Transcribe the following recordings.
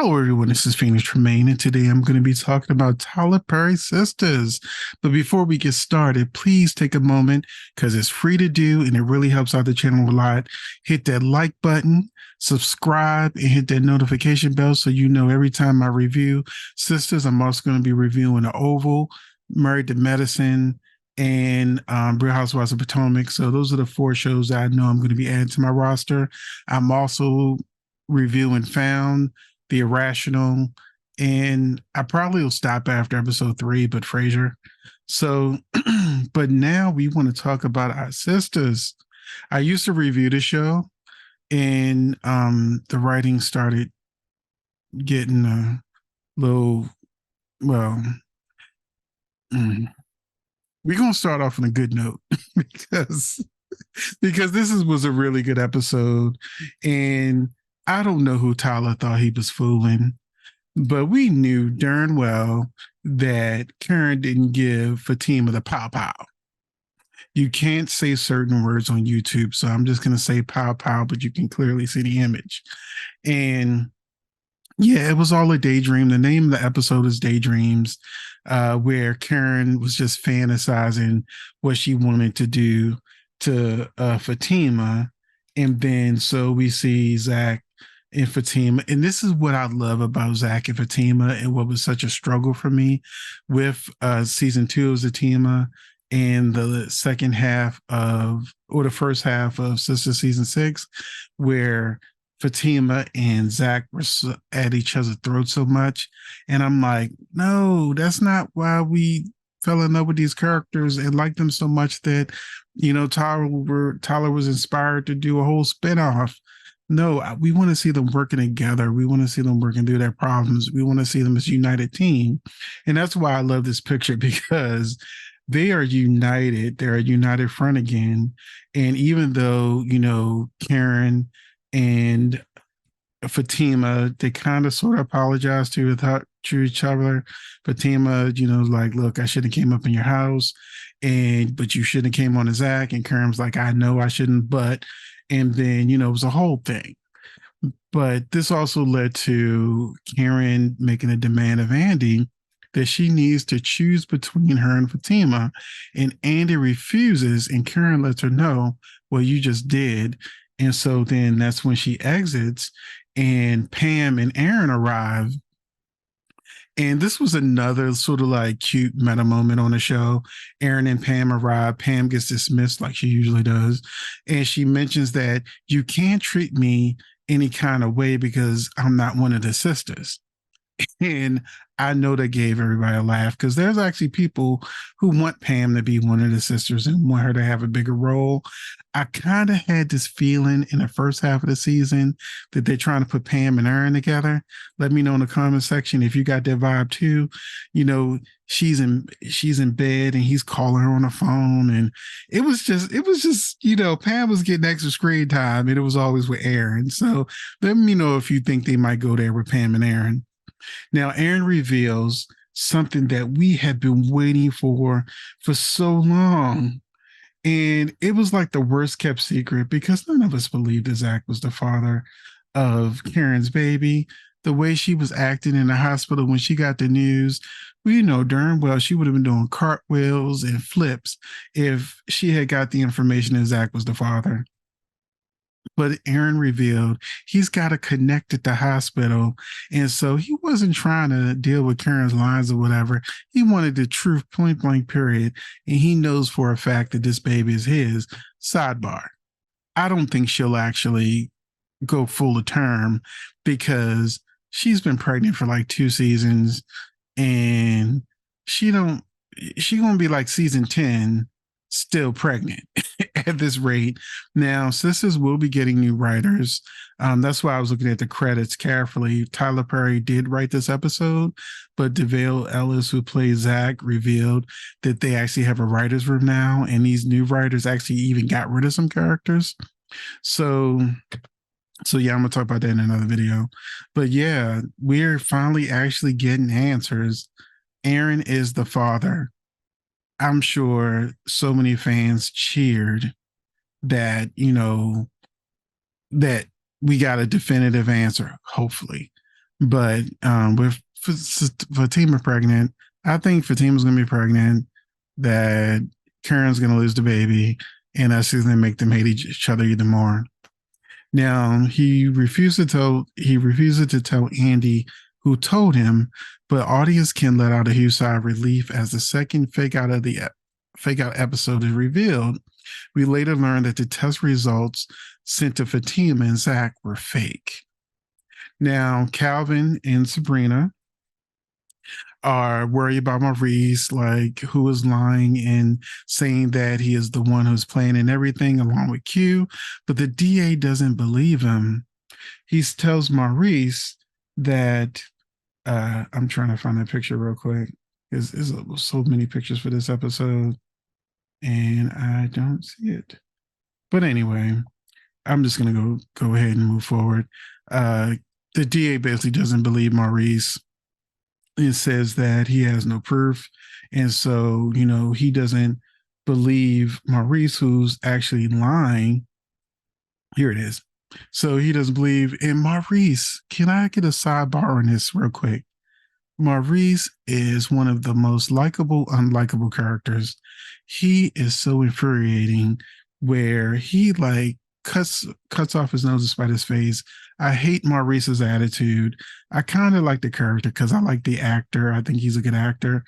Hello, everyone. This is Phoenix Tremaine, and today I'm going to be talking about Tyler Perry Sisters. But before we get started, please take a moment because it's free to do and it really helps out the channel a lot. Hit that like button, subscribe, and hit that notification bell so you know every time I review Sisters. I'm also going to be reviewing The Oval, Married to Medicine, and Real Housewives of Potomac. So those are the four shows that I know I'm going to be adding to my roster. I'm also reviewing Found, The Irrational, and I probably will stop after episode 3, but Frasier. So, but now we want to talk about our sisters. I used to review the show, and the writing started getting a little, well, we're gonna start off on a good note because was a really good episode, and I don't know who Tyler thought he was fooling. But we knew darn well that Karen didn't give Fatima the pow pow. You can't say certain words on YouTube, so I'm just going to say pow pow, but you can clearly see the image. And yeah, it was all a daydream. The name of the episode is Daydreams, where Karen was just fantasizing what she wanted to do to Fatima. And then so we see Zack and Fatima. And this is what I love about Zack and Fatima and what was such a struggle for me with season 2 of Fatima and the second half of, or the first half of Sister season 6, where Fatima and Zack were at each other's throats so much. And I'm like, no, that's not why we fell in love with these characters and liked them so much that, Tyler was inspired to do a whole spinoff. No, we want to see them working together. We want to see them working through their problems. We want to see them as a united team. And that's why I love this picture, because they are united. They're a united front again. And even though, Karen and Fatima, they kind of sort of apologize to each other. Fatima, like, look, I should have came up in your house, but you shouldn't have came on to Zack. And Karen's like, I know I shouldn't, but. And then, it was a whole thing. But this also led to Karen making a demand of Andy that she needs to choose between her and Fatima. And Andy refuses, and Karen lets her know, well, you just did. And so then that's when she exits, and Pam and Aaron arrive. And this was another sort of like cute meta moment on the show. Aaron and Pam arrive. Pam gets dismissed like she usually does. And she mentions that you can't treat me any kind of way because I'm not one of the sisters. And I know that gave everybody a laugh, because there's actually people who want Pam to be one of the sisters and want her to have a bigger role. I kind of had this feeling in the first half of the season that they're trying to put Pam and Aaron together. Let me know in the comment section if you got that vibe too. She's in bed and he's calling her on the phone, and it was just Pam was getting extra screen time, and it was always with Aaron. So let me know if you think they might go there with Pam and Aaron. Now, Aaron reveals something that we had been waiting for so long. And it was like the worst kept secret, because none of us believed that Zack was the father of Karen's baby. The way she was acting in the hospital when she got the news, we know darn well she would have been doing cartwheels and flips if she had got the information that Zack was the father. But Aaron revealed he's got to connect at the hospital. And so he wasn't trying to deal with Karen's lines or whatever. He wanted the truth, point blank, period. And he knows for a fact that this baby is his. Sidebar. I don't think she'll actually go full term, because she's been pregnant for like 2 seasons, and she gonna be like season 10 still pregnant at this rate. Now, Sisters will be getting new writers. That's why I was looking at the credits carefully. Tyler Perry did write this episode, but DeVale Ellis, who plays Zack, revealed that they actually have a writer's room now, and these new writers actually even got rid of some characters. So yeah, I'm gonna talk about that in another video. But yeah, we're finally actually getting answers. Aaron is the father. I'm sure so many fans cheered that, that we got a definitive answer, hopefully. But with Fatima pregnant, I think Fatima's gonna be pregnant. That Karen's gonna lose the baby, and that's just gonna make them hate each other even more. Now he refuses to tell Andy who told him, but audience can let out a huge sigh of relief as the second fake out episode is revealed. We later learn that the test results sent to Fatima and Zack were fake. Now, Calvin and Sabrina are worried about Maurice, like who is lying and saying that he is the one who's planning everything along with Q, but the DA doesn't believe him. He tells Maurice that I'm trying to find that picture real quick. There's so many pictures for this episode, and I don't see it. But anyway, I'm just gonna go ahead and move forward. The DA basically doesn't believe Maurice. It says that he has no proof, and so he doesn't believe Maurice, who's actually lying. Here it is. So he doesn't believe in Maurice. Can I get a sidebar on this real quick? Maurice is one of the most likable, unlikable characters. He is so infuriating where he like cuts off his nose to spite his face. I hate Maurice's attitude. I kind of like the character because I like the actor. I think he's a good actor.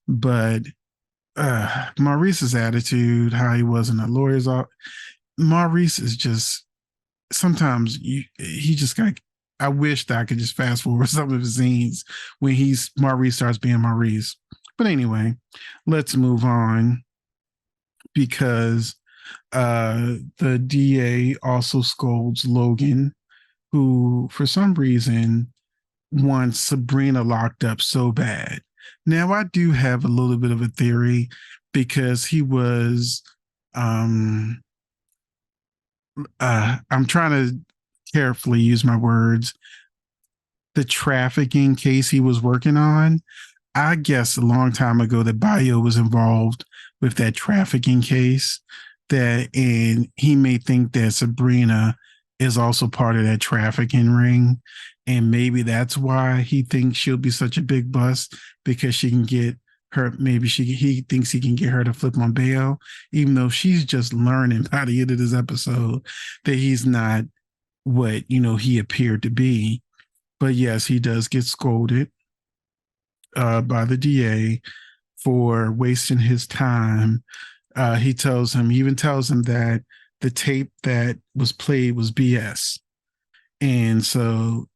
But Maurice's attitude, how he was in the lawyer's office, Maurice is just sometimes he just got. I wish that I could just fast forward some of his scenes when Maurice starts being Maurice. But anyway, let's move on because the DA also scolds Logan, who for some reason wants Sabrina locked up so bad. Now I do have a little bit of a theory because he was I'm trying to carefully use my words. The trafficking case he was working on, I guess a long time ago that Bayo was involved with that trafficking case, and he may think that Sabrina is also part of that trafficking ring, and maybe that's why he thinks she'll be such a big bust because she can get her. Maybe he thinks he can get her to flip on bail, even though she's just learning by the end of this episode that he's not what he appeared to be. But yes, he does get scolded by the DA for wasting his time. He even tells him that the tape that was played was BS. And so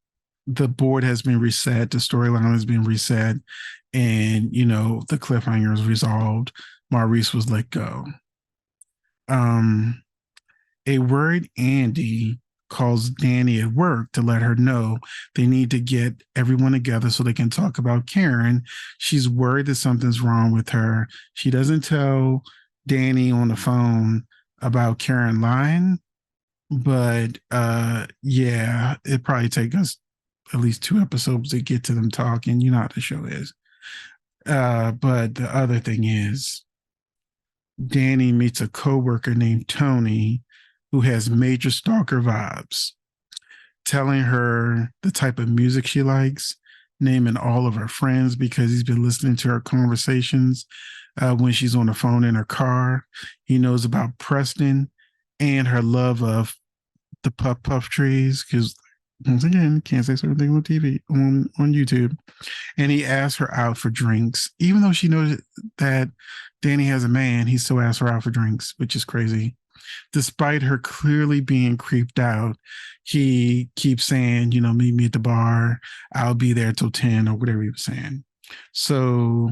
the board has been reset, the storyline has been reset, and the cliffhanger is resolved. Maurice was let go. A worried Andy calls Danny at work to let her know they need to get everyone together so they can talk about Karen. She's worried that something's wrong with her. She doesn't tell Danny on the phone about Karen lying, but yeah, it probably take us at least 2 episodes to get to them talking. You know how the show is. But the other thing is Danny meets a coworker named Tony who has major stalker vibes, telling her the type of music she likes, naming all of her friends because he's been listening to her conversations when she's on the phone in her car. He knows about Preston and her love of the puff puff trees because once again, can't say certain things on TV on YouTube. And he asked her out for drinks, even though she knows that Danny has a man. He still asks her out for drinks, which is crazy. Despite her clearly being creeped out, he keeps saying, meet me at the bar. I'll be there till 10 or whatever he was saying. So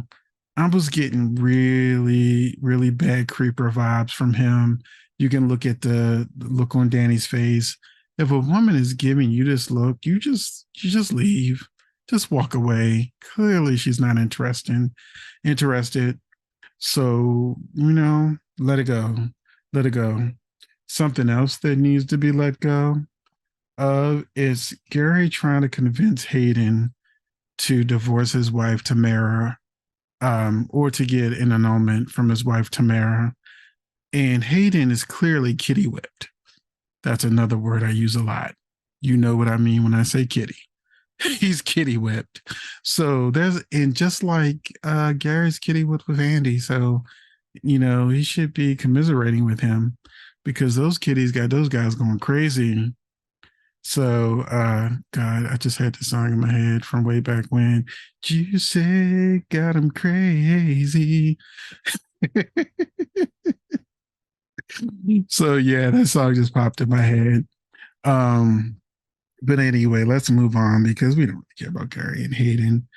I was getting really, really bad creeper vibes from him. You can look at the look on Danny's face. If a woman is giving you this look, you just leave. Just walk away. Clearly she's not interested. So, let it go. Let it go. Something else that needs to be let go of is Gary trying to convince Hayden to divorce his wife, Tamara, or to get an annulment from his wife, Tamara. And Hayden is clearly kitty whipped. That's another word I use a lot. You know what I mean when I say kitty. He's kitty whipped. So there's and just like Gary's kitty whipped with Andy. So, he should be commiserating with him because those kitties got those guys going crazy. So God, I just had the song in my head from way back when. Juicy got him crazy. So yeah, that song just popped in my head. Um but anyway, let's move on because we don't really care about Gary and Hayden.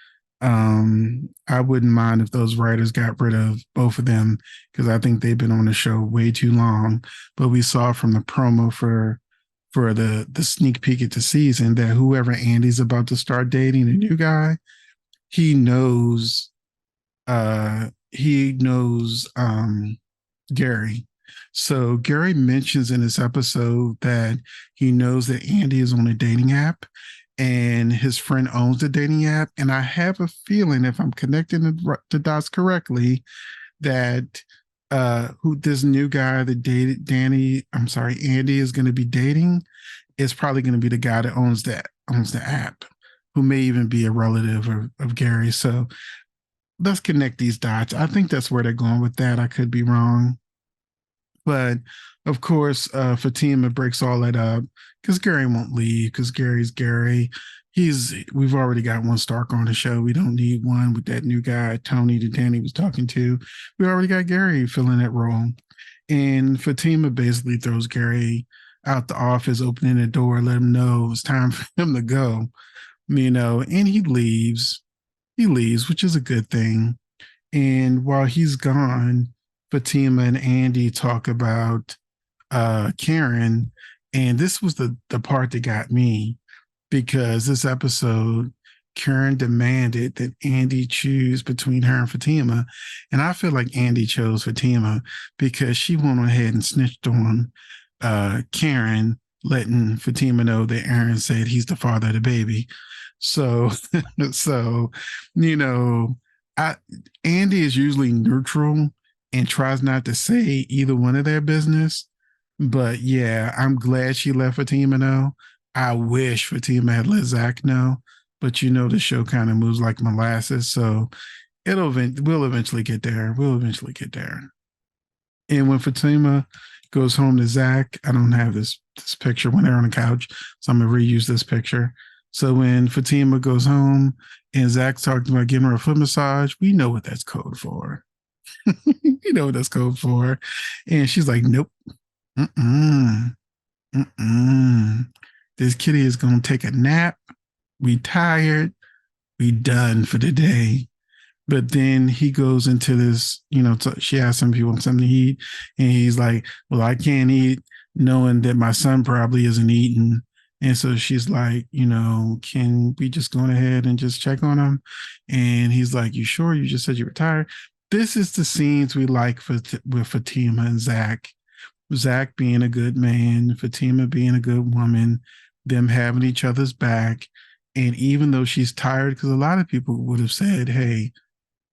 I wouldn't mind if those writers got rid of both of them because I think they've been on the show way too long. But we saw from the promo for the sneak peek at the season that whoever Andy's about to start dating, the new guy, he knows he knows Gary. So Gary mentions in this episode that he knows that Andy is on a dating app and his friend owns the dating app. And I have a feeling, if I'm connecting the dots correctly, that who this new guy that dated Andy is going to be dating is probably going to be the guy that owns the app, who may even be a relative of Gary. So let's connect these dots. I think that's where they're going with that. I could be wrong. But of course, Fatima breaks all that up because Gary won't leave because Gary's Gary. We've already got one Stark on the show. We don't need one with that new guy, Tony, that Danny was talking to. We already got Gary filling that role. And Fatima basically throws Gary out the office, opening the door, let him know it's time for him to go, and he leaves. He leaves, which is a good thing. And while he's gone, Fatima and Andy talk about Karen. And this was the part that got me because this episode, Karen demanded that Andy choose between her and Fatima. And I feel like Andy chose Fatima because she went ahead and snitched on Karen, letting Fatima know that Aaron said he's the father of the baby. So, so, you know, I Andy is usually neutral and tries not to say either one of their business. But yeah, I'm glad she let Fatima know. I wish Fatima had let Zack know, but the show kind of moves like molasses, so we'll eventually get there. We'll eventually get there. And when Fatima goes home to Zack, I don't have this picture when they're on the couch, so I'm gonna reuse this picture. So when Fatima goes home and Zack's talking about giving her a foot massage, we know what that's code for. You know what that's code for. And she's like, nope. Mm-mm. Mm-mm. This kitty is gonna take a nap. We tired. We done for the day. But then he goes into this, she asks him if he wants something to eat. And he's like, well, I can't eat knowing that my son probably isn't eating. And so she's like, can we just go ahead and just check on him? And he's like, you sure? You just said you were tired. This is the scenes we like with Fatima and Zack. Zack being a good man, Fatima being a good woman, them having each other's back. And even though she's tired, because a lot of people would have said, hey,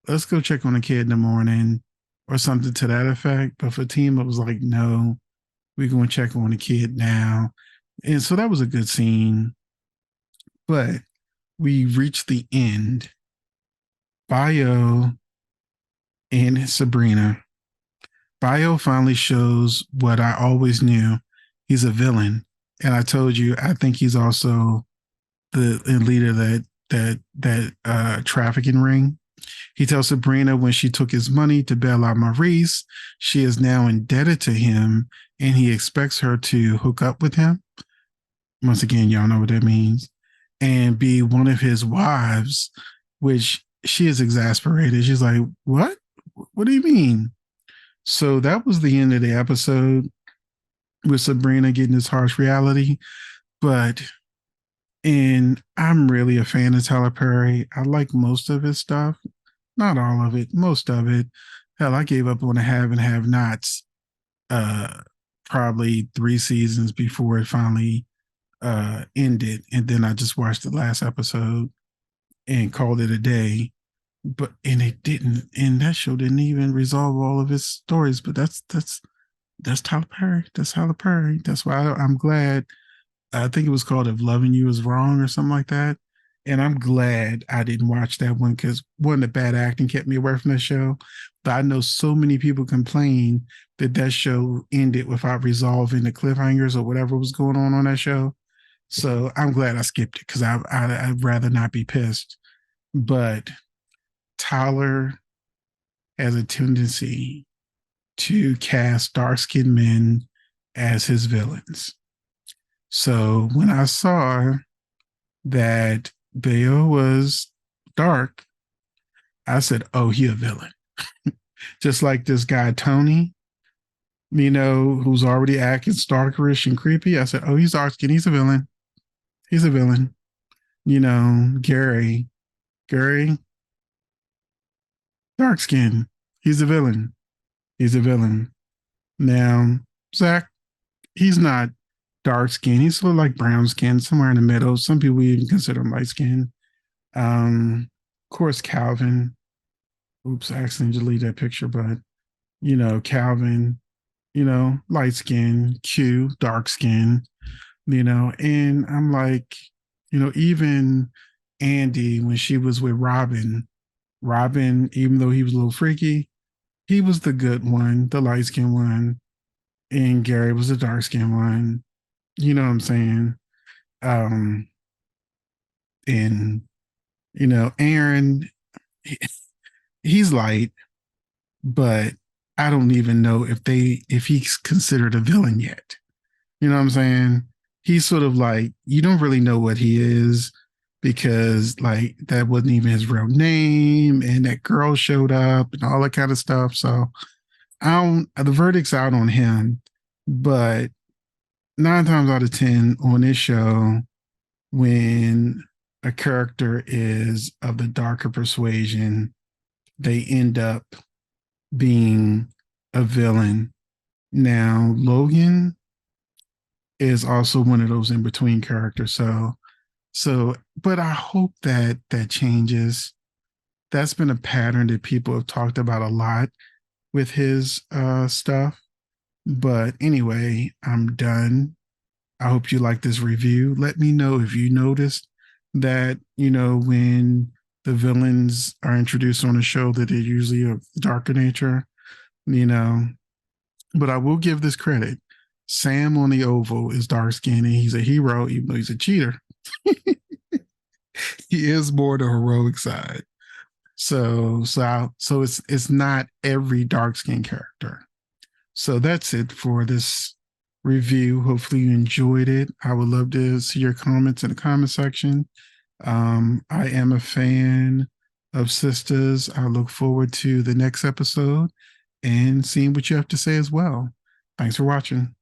let's go check on the kid in the morning or something to that effect. But Fatima was like, no, we're going to check on the kid now. And so that was a good scene. But we reached the end. Bio and Sabrina. Bio finally shows what I always knew. He's a villain. And I told you, I think he's also the leader that trafficking ring. He tells Sabrina when she took his money to bail out Maurice, she is now indebted to him and he expects her to hook up with him. Once again, y'all know what that means. And be one of his wives, which she is exasperated. She's like, what? What do you mean? So that was the end of the episode with Sabrina getting this harsh reality. And I'm really a fan of Tyler Perry. I like most of his stuff. Not all of it, most of it. Hell, I gave up on the have and have nots probably 3 seasons before it finally ended. And then I just watched the last episode and called it a day. And it didn't, and that show didn't even resolve all of his stories. But that's Tyler Perry. That's Tyler Perry. That's why I'm glad. I think it was called "If Loving You Is Wrong" or something like that. And I'm glad I didn't watch that one because one, the bad acting kept me away from the show. But I know so many people complain that that show ended without resolving the cliffhangers or whatever was going on that show. So I'm glad I skipped it because I'd rather not be pissed. But Tyler has a tendency to cast dark skinned men as his villains. So when I saw that Bayo was dark, I said, oh, he a villain. Just like this guy, Tony, who's already acting stalkerish and creepy. I said, oh, he's dark skinned. He's a villain. He's a villain. Gary, dark skin. He's a villain. He's a villain. Now, Zack, he's not dark skin. He's sort of like brown skin, somewhere in the middle. Some people even consider him light skin. Of course, Calvin. Oops, I accidentally deleted that picture, but Calvin, light skin, Q, dark skin, and I'm like, even Andy, when she was with Robin, even though he was a little freaky, he was the good one, the light skinned one, and Gary was the dark skinned one. You know what I'm saying? Um, and Aaron, he's light, but I don't even know if he's considered a villain yet. You know what I'm saying? He's sort of like, you don't really know what he is because like that wasn't even his real name, and that girl showed up and all that kind of stuff. So I don't the verdict's out on him, but 9 times out of 10 on this show, when a character is of the darker persuasion, they end up being a villain. Now, Logan is also one of those in between characters. But I hope that changes. That's been a pattern that people have talked about a lot with his stuff. But anyway, I'm done. I hope you like this review. Let me know if you noticed that, when the villains are introduced on a show that they're usually of darker nature, you know. But I will give this credit. Sam on the Oval is dark skinned and he's a hero, even though he's a cheater. He is more the heroic side. So it's not every dark skinned character. So that's it for this review. Hopefully you enjoyed it. I would love to see your comments in the comment section. I am a fan of Sistas. I look forward to the next episode and seeing what you have to say as well. Thanks for watching.